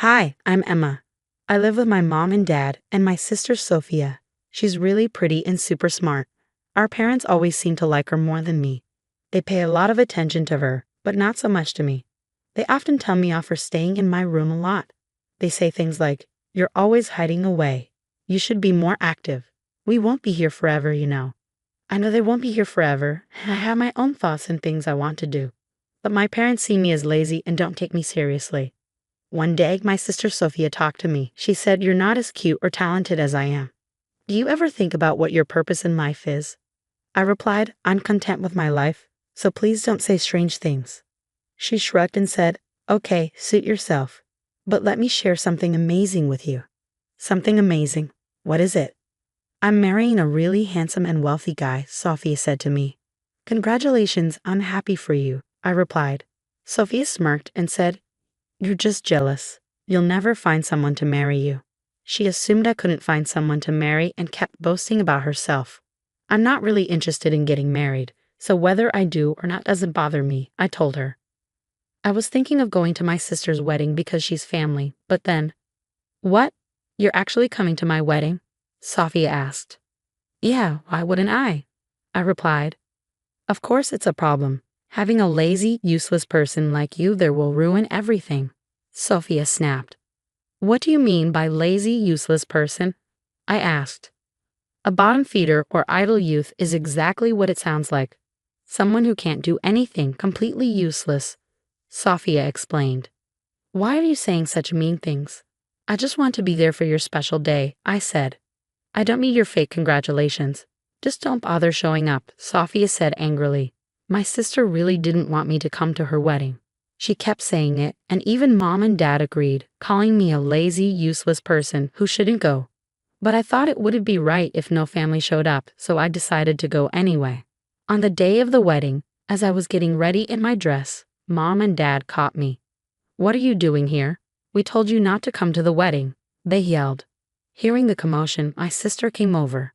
Hi, I'm Emma. I live with my mom and dad and my sister Sophia. She's really pretty and super smart. Our parents always seem to like her more than me. They pay a lot of attention to her, but not so much to me. They often tell me off for staying in my room a lot. They say things like, "You're always hiding away. You should be more active. We won't be here forever, you know." I know they won't be here forever, and I have my own thoughts and things I want to do. But my parents see me as lazy and don't take me seriously. One day, my sister Sophia talked to me. She said, "You're not as cute or talented as I am. Do you ever think about what your purpose in life is?" I replied, "I'm content with my life, so please don't say strange things." She shrugged and said, "Okay, suit yourself. But let me share something amazing with you." "Something amazing? What is it?" "I'm marrying a really handsome and wealthy guy," Sophia said to me. "Congratulations, I'm happy for you," I replied. Sophia smirked and said, "You're just jealous. You'll never find someone to marry you." She assumed I couldn't find someone to marry and kept boasting about herself. "I'm not really interested in getting married, so whether I do or not doesn't bother me," I told her. I was thinking of going to my sister's wedding because she's family, but then, "What? You're actually coming to my wedding?" Sophia asked. "Yeah, why wouldn't I replied. "Of course it's a problem. Having a lazy, useless person like you there will ruin everything." Sophia snapped. "What do you mean by lazy, useless person?" I asked. "A bottom feeder or idle youth is exactly what it sounds like. Someone who can't do anything, completely useless," Sophia explained. "Why are you saying such mean things?" "I just want to be there for your special day," I said. "I don't need your fake congratulations. Just don't bother showing up," Sophia said angrily. My sister really didn't want me to come to her wedding. She kept saying it, and even mom and dad agreed, calling me a lazy, useless person who shouldn't go. But I thought it wouldn't be right if no family showed up, so I decided to go anyway. On the day of the wedding, as I was getting ready in my dress, mom and dad caught me. "What are you doing here? We told you not to come to the wedding," they yelled. Hearing the commotion, my sister came over.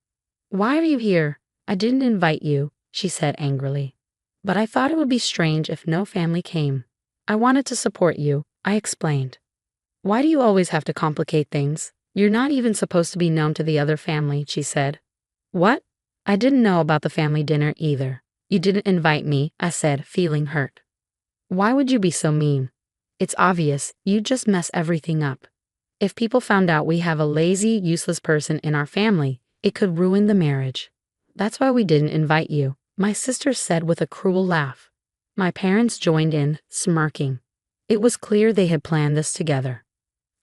"Why are you here? I didn't invite you," she said angrily. "But I thought it would be strange if no family came. I wanted to support you," I explained. "Why do you always have to complicate things? You're not even supposed to be known to the other family," she said. "What? I didn't know about the family dinner either. You didn't invite me," I said, feeling hurt. "Why would you be so mean? It's obvious, you just mess everything up. If people found out we have a lazy, useless person in our family, it could ruin the marriage. That's why we didn't invite you," my sister said with a cruel laugh. My parents joined in, smirking. It was clear they had planned this together.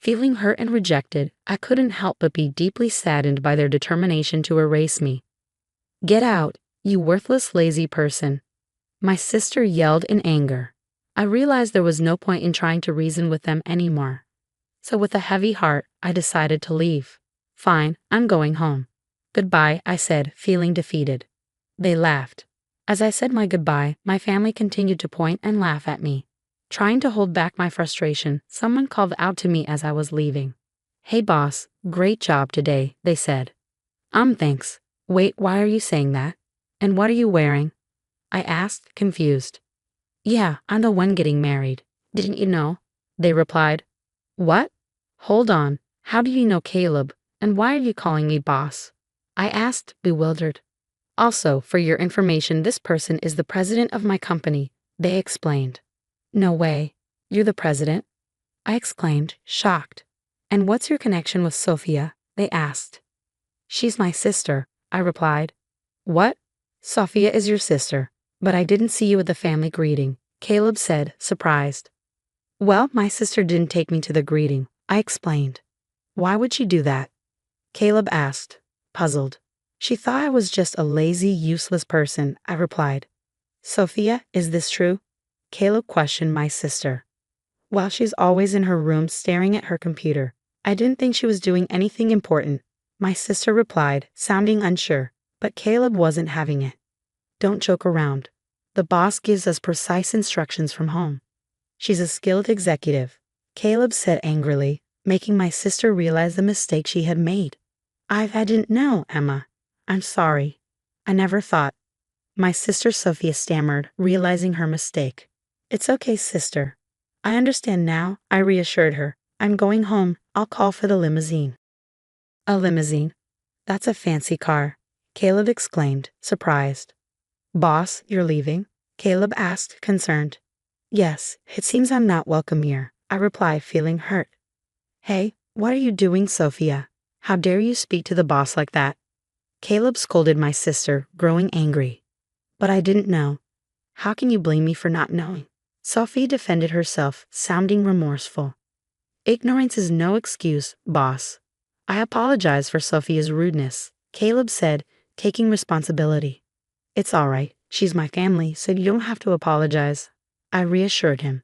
Feeling hurt and rejected, I couldn't help but be deeply saddened by their determination to erase me. "Get out, you worthless, lazy person," my sister yelled in anger. I realized there was no point in trying to reason with them anymore. So with a heavy heart, I decided to leave. "Fine, I'm going home." "Goodbye," I said, feeling defeated. They laughed. As I said my goodbye, my family continued to point and laugh at me. Trying to hold back my frustration, someone called out to me as I was leaving. "Hey boss, great job today," they said. Thanks. Wait, why are you saying that? And what are you wearing?" I asked, confused. "Yeah, I'm the one getting married. Didn't you know?" they replied. "What? Hold on, how do you know Caleb, and why are you calling me boss?" I asked, bewildered. "Also, for your information, this person is the president of my company," they explained. "No way. You're the president?" I exclaimed, shocked. "And what's your connection with Sophia?" they asked. "She's my sister," I replied. "What? Sophia is your sister, but I didn't see you at the family greeting," Caleb said, surprised. "Well, my sister didn't take me to the greeting," I explained. "Why would she do that?" Caleb asked, puzzled. "She thought I was just a lazy, useless person," I replied. "Sophia, is this true?" Caleb questioned my sister. "Well, she's always in her room staring at her computer. I didn't think she was doing anything important," my sister replied, sounding unsure, but Caleb wasn't having it. "Don't joke around. The boss gives us precise instructions from home. She's a skilled executive," Caleb said angrily, making my sister realize the mistake she had made. I didn't know, Emma. I'm sorry. I never thought." My sister Sophia stammered, realizing her mistake. "It's okay, sister. I understand now," I reassured her. I'm going home. I'll call for the limousine. A limousine? That's a fancy car, Caleb exclaimed, surprised. Boss, you're leaving? Caleb asked, concerned. Yes, it seems I'm not welcome here, I replied, feeling hurt. Hey, what are you doing, Sophia? How dare you speak to the boss like that? Caleb scolded my sister, growing angry. But I didn't know. How can you blame me for not knowing? Sophie defended herself, sounding remorseful. Ignorance is no excuse, boss. I apologize for Sophia's rudeness, Caleb said, taking responsibility. It's all right. She's my family, so you don't have to apologize. I reassured him.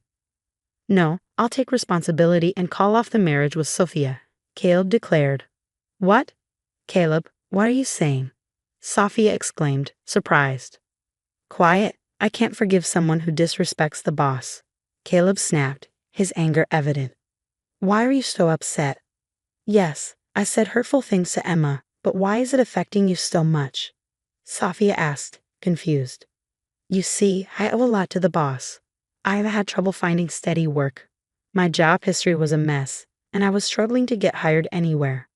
No, I'll take responsibility and call off the marriage with Sophia, Caleb declared. What? Caleb, what are you saying? Sophia exclaimed, surprised. Quiet. I can't forgive someone who disrespects the boss. Caleb snapped, his anger evident. Why are you so upset? Yes, I said hurtful things to Emma, but why is it affecting you so much? Sophia asked, confused. You see, I owe a lot to the boss. I've had trouble finding steady work. My job history was a mess, and I was struggling to get hired anywhere.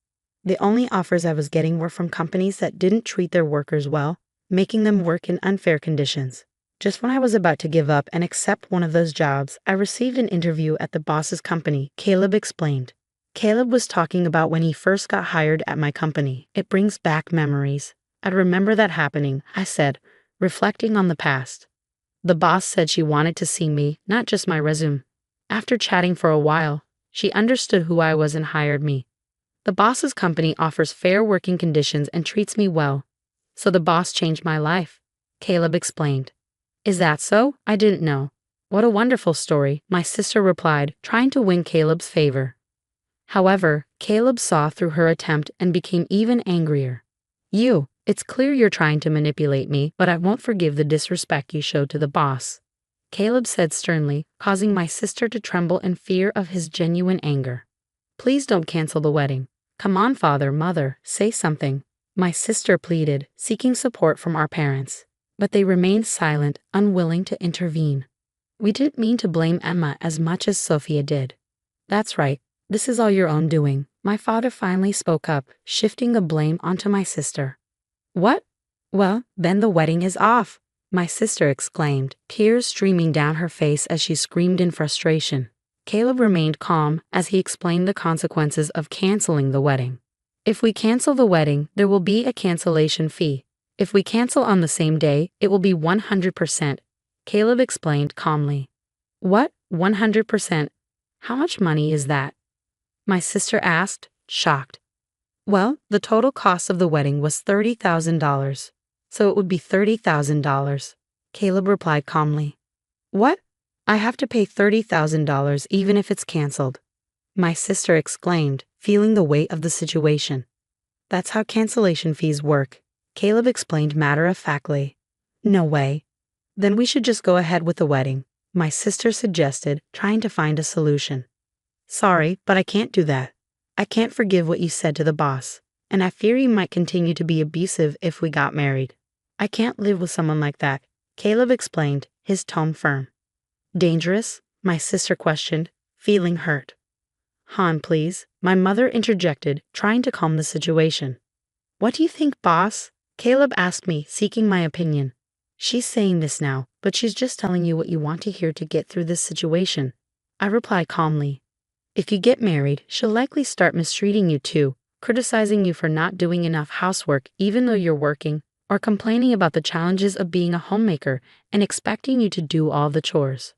The only offers I was getting were from companies that didn't treat their workers well, making them work in unfair conditions. Just when I was about to give up and accept one of those jobs, I received an interview at the boss's company, Caleb explained. Caleb was talking about when he first got hired at my company. It brings back memories. I'd remember that happening, I said, reflecting on the past. The boss said she wanted to see me, not just my resume. After chatting for a while, she understood who I was and hired me. The boss's company offers fair working conditions and treats me well. So the boss changed my life, Caleb explained. Is that so? I didn't know. What a wonderful story, my sister replied, trying to win Caleb's favor. However, Caleb saw through her attempt and became even angrier. It's clear you're trying to manipulate me, but I won't forgive the disrespect you showed to the boss, Caleb said sternly, causing my sister to tremble in fear of his genuine anger. Please don't cancel the wedding. Come on, father, mother, say something. My sister pleaded, seeking support from our parents. But they remained silent, unwilling to intervene. We didn't mean to blame Emma as much as Sophia did. That's right, this is all your own doing. My father finally spoke up, shifting the blame onto my sister. What? Well, then the wedding is off, my sister exclaimed, tears streaming down her face as she screamed in frustration. Caleb remained calm as he explained the consequences of canceling the wedding. If we cancel the wedding, there will be a cancellation fee. If we cancel on the same day, it will be 100%, Caleb explained calmly. What? 100%? How much money is that? My sister asked, shocked. Well, the total cost of the wedding was $30,000, so it would be $30,000, Caleb replied calmly. What? I have to pay $30,000 even if it's canceled, my sister exclaimed, feeling the weight of the situation. That's how cancellation fees work, Caleb explained matter-of-factly. No way. Then we should just go ahead with the wedding, my sister suggested, trying to find a solution. Sorry, but I can't do that. I can't forgive what you said to the boss, and I fear you might continue to be abusive if we got married. I can't live with someone like that, Caleb explained, his tone firm. Dangerous? My sister questioned, feeling hurt. Han, please, my mother interjected, trying to calm the situation. What do you think, boss? Caleb asked me, seeking my opinion. She's saying this now, but she's just telling you what you want to hear to get through this situation, I replied calmly. If you get married, she'll likely start mistreating you too, criticizing you for not doing enough housework even though you're working, or complaining about the challenges of being a homemaker and expecting you to do all the chores.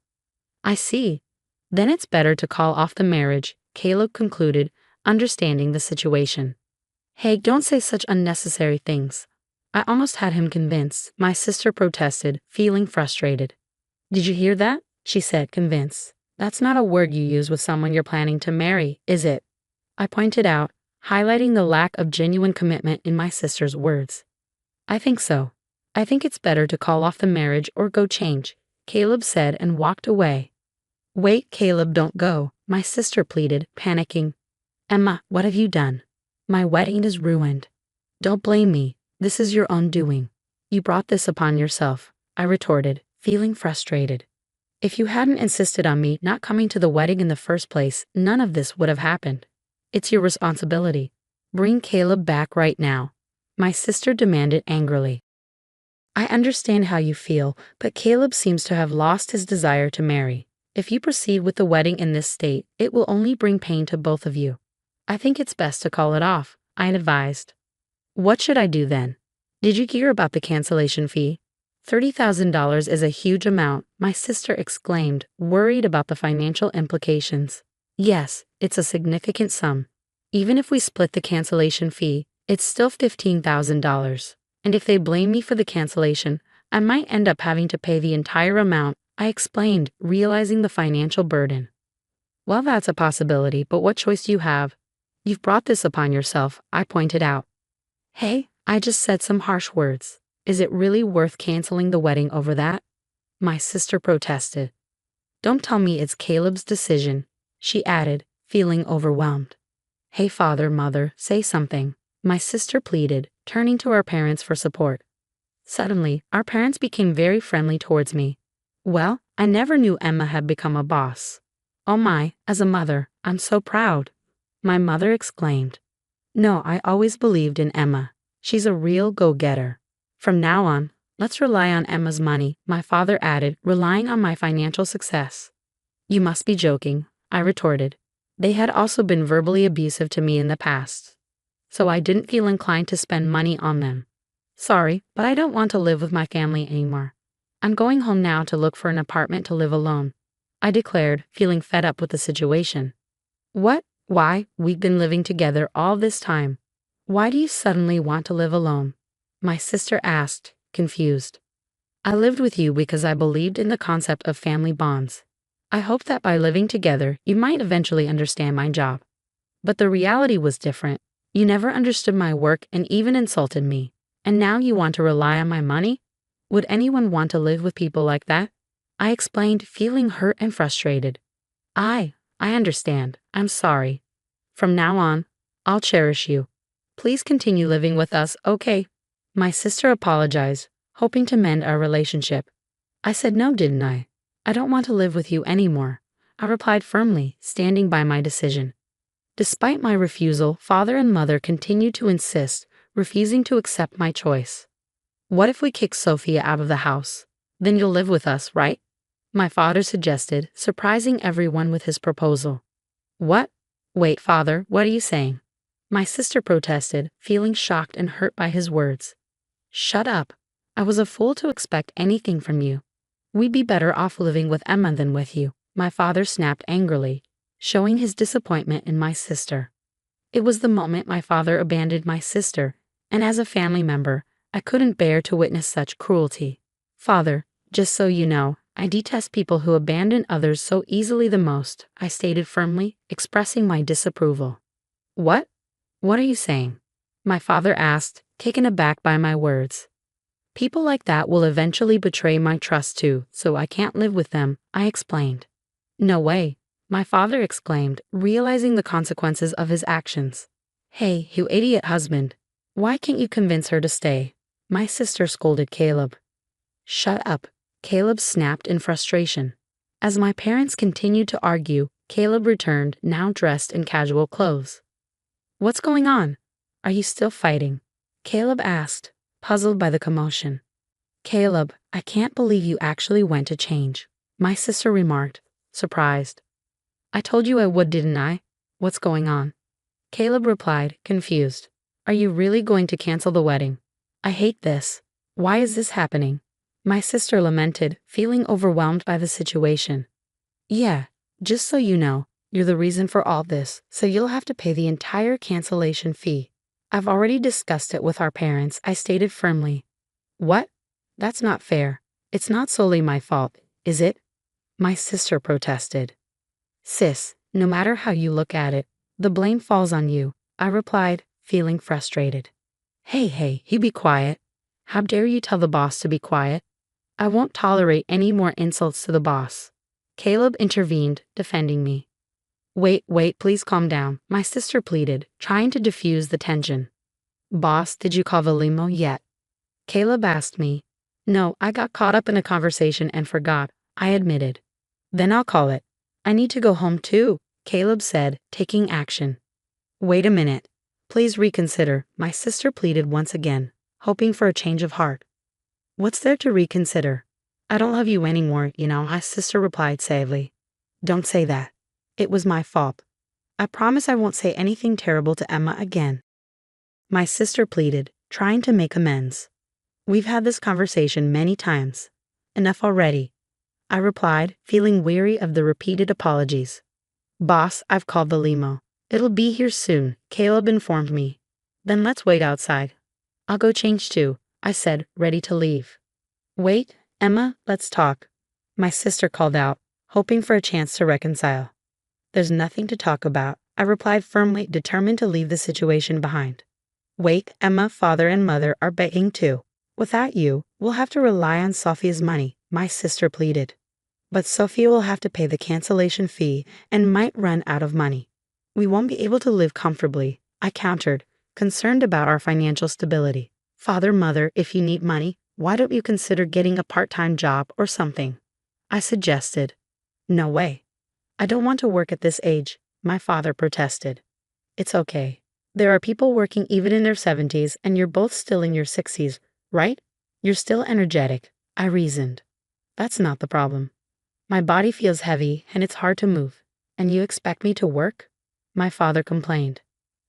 I see. Then it's better to call off the marriage, Caleb concluded, understanding the situation. Hey, don't say such unnecessary things. I almost had him convinced, my sister protested, feeling frustrated. Did you hear that? She said, convinced. That's not a word you use with someone you're planning to marry, is it? I pointed out, highlighting the lack of genuine commitment in my sister's words. I think so. I think it's better to call off the marriage or go change, Caleb said and walked away. Wait, Caleb, don't go, my sister pleaded, panicking. Emma, what have you done? My wedding is ruined. Don't blame me. This is your own doing. You brought this upon yourself, I retorted, feeling frustrated. If you hadn't insisted on me not coming to the wedding in the first place, none of this would have happened. It's your responsibility. Bring Caleb back right now, my sister demanded angrily. I understand how you feel, but Caleb seems to have lost his desire to marry. If you proceed with the wedding in this state, it will only bring pain to both of you. I think it's best to call it off, I advised. What should I do then? Did you hear about the cancellation fee? $30,000 is a huge amount, my sister exclaimed, worried about the financial implications. Yes, it's a significant sum. Even if we split the cancellation fee, it's still $15,000. And if they blame me for the cancellation, I might end up having to pay the entire amount, I explained, realizing the financial burden. Well, that's a possibility, but what choice do you have? You've brought this upon yourself, I pointed out. Hey, I just said some harsh words. Is it really worth canceling the wedding over that? My sister protested. Don't tell me it's Caleb's decision, she added, feeling overwhelmed. Hey, father, mother, say something, my sister pleaded, turning to our parents for support. Suddenly, our parents became very friendly towards me. Well, I never knew Emma had become a boss. Oh my, as a mother, I'm so proud, my mother exclaimed. No, I always believed in Emma. She's a real go-getter. From now on, let's rely on Emma's money, my father added, relying on my financial success. You must be joking, I retorted. They had also been verbally abusive to me in the past, so I didn't feel inclined to spend money on them. Sorry, but I don't want to live with my family anymore. I'm going home now to look for an apartment to live alone, I declared, feeling fed up with the situation. What? Why? We've been living together all this time. Why do you suddenly want to live alone? My sister asked, confused. I lived with you because I believed in the concept of family bonds. I hoped that by living together, you might eventually understand my job. But the reality was different. You never understood my work and even insulted me. And now you want to rely on my money? Would anyone want to live with people like that? I explained, feeling hurt and frustrated. I understand. I'm sorry. From now on, I'll cherish you. Please continue living with us, okay? My sister apologized, hoping to mend our relationship. I said no, didn't I? I don't want to live with you anymore, I replied firmly, standing by my decision. Despite my refusal, father and mother continued to insist, refusing to accept my choice. What if we kick Sophia out of the house? Then you'll live with us, right? My father suggested, surprising everyone with his proposal. What? Wait, father, what are you saying? My sister protested, feeling shocked and hurt by his words. Shut up. I was a fool to expect anything from you. We'd be better off living with Emma than with you, my father snapped angrily, showing his disappointment in my sister. It was the moment my father abandoned my sister, and as a family member, I couldn't bear to witness such cruelty. Father, just so you know, I detest people who abandon others so easily the most, I stated firmly, expressing my disapproval. What? What are you saying? My father asked, taken aback by my words. People like that will eventually betray my trust too, so I can't live with them, I explained. No way, my father exclaimed, realizing the consequences of his actions. Hey, you idiot husband. Why can't you convince her to stay? My sister scolded Caleb. Shut up, Caleb snapped in frustration. As my parents continued to argue, Caleb returned, now dressed in casual clothes. What's going on? Are you still fighting? Caleb asked, puzzled by the commotion. Caleb, I can't believe you actually went to change, my sister remarked, surprised. I told you I would, didn't I? What's going on? Caleb replied, confused. Are you really going to cancel the wedding? I hate this. Why is this happening? My sister lamented, feeling overwhelmed by the situation. Yeah, just so you know, you're the reason for all this, so you'll have to pay the entire cancellation fee. I've already discussed it with our parents, I stated firmly. What? That's not fair. It's not solely my fault, is it? My sister protested. Sis, no matter how you look at it, the blame falls on you, I replied, feeling frustrated. Hey, you be quiet. How dare you tell the boss to be quiet? I won't tolerate any more insults to the boss. Caleb intervened, defending me. Wait, please calm down, my sister pleaded, trying to diffuse the tension. Boss, did you call the limo yet? Caleb asked me. No, I got caught up in a conversation and forgot, I admitted. Then I'll call it. I need to go home too, Caleb said, taking action. Wait a minute. Please reconsider, my sister pleaded once again, hoping for a change of heart. What's there to reconsider? I don't love you anymore, my sister replied sadly. Don't say that. It was my fault. I promise I won't say anything terrible to Emma again. My sister pleaded, trying to make amends. We've had this conversation many times. Enough already. I replied, feeling weary of the repeated apologies. Boss, I've called the limo. It'll be here soon, Caleb informed me. Then let's wait outside. I'll go change too, I said, ready to leave. Wait, Emma, let's talk. My sister called out, hoping for a chance to reconcile. There's nothing to talk about, I replied firmly, determined to leave the situation behind. Wait, Emma, father and mother are begging too. Without you, we'll have to rely on Sophia's money, my sister pleaded. But Sophia will have to pay the cancellation fee and might run out of money. We won't be able to live comfortably, I countered, concerned about our financial stability. Father, mother, if you need money, why don't you consider getting a part-time job or something? I suggested. No way. I don't want to work at this age, my father protested. It's okay. There are people working even in their 70s and you're both still in your 60s, right? You're still energetic, I reasoned. That's not the problem. My body feels heavy and it's hard to move. And you expect me to work? My father complained.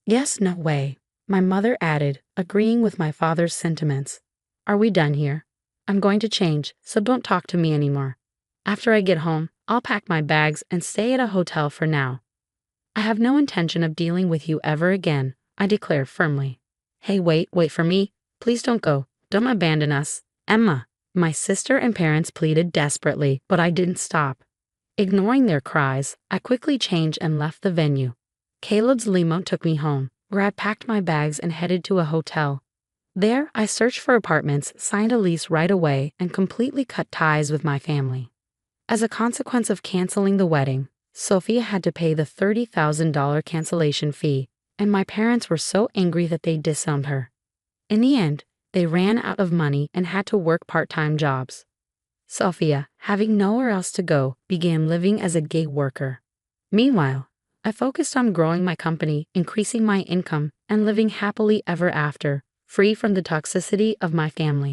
Yes, no way, my mother added, agreeing with my father's sentiments. Are we done here? I'm going to change, so don't talk to me anymore. After I get home, I'll pack my bags and stay at a hotel for now. I have no intention of dealing with you ever again, I declared firmly. Hey, wait for me. Please don't go. Don't abandon us. Emma. My sister and parents pleaded desperately, but I didn't stop. Ignoring their cries, I quickly changed and left the venue. Caleb's limo took me home, where I packed my bags and headed to a hotel. There, I searched for apartments, signed a lease right away, and completely cut ties with my family. As a consequence of canceling the wedding, Sophia had to pay the $30,000 cancellation fee, and my parents were so angry that they disowned her. In the end, they ran out of money and had to work part-time jobs. Sophia, having nowhere else to go, began living as a gig worker. Meanwhile, I focused on growing my company, increasing my income, and living happily ever after, free from the toxicity of my family.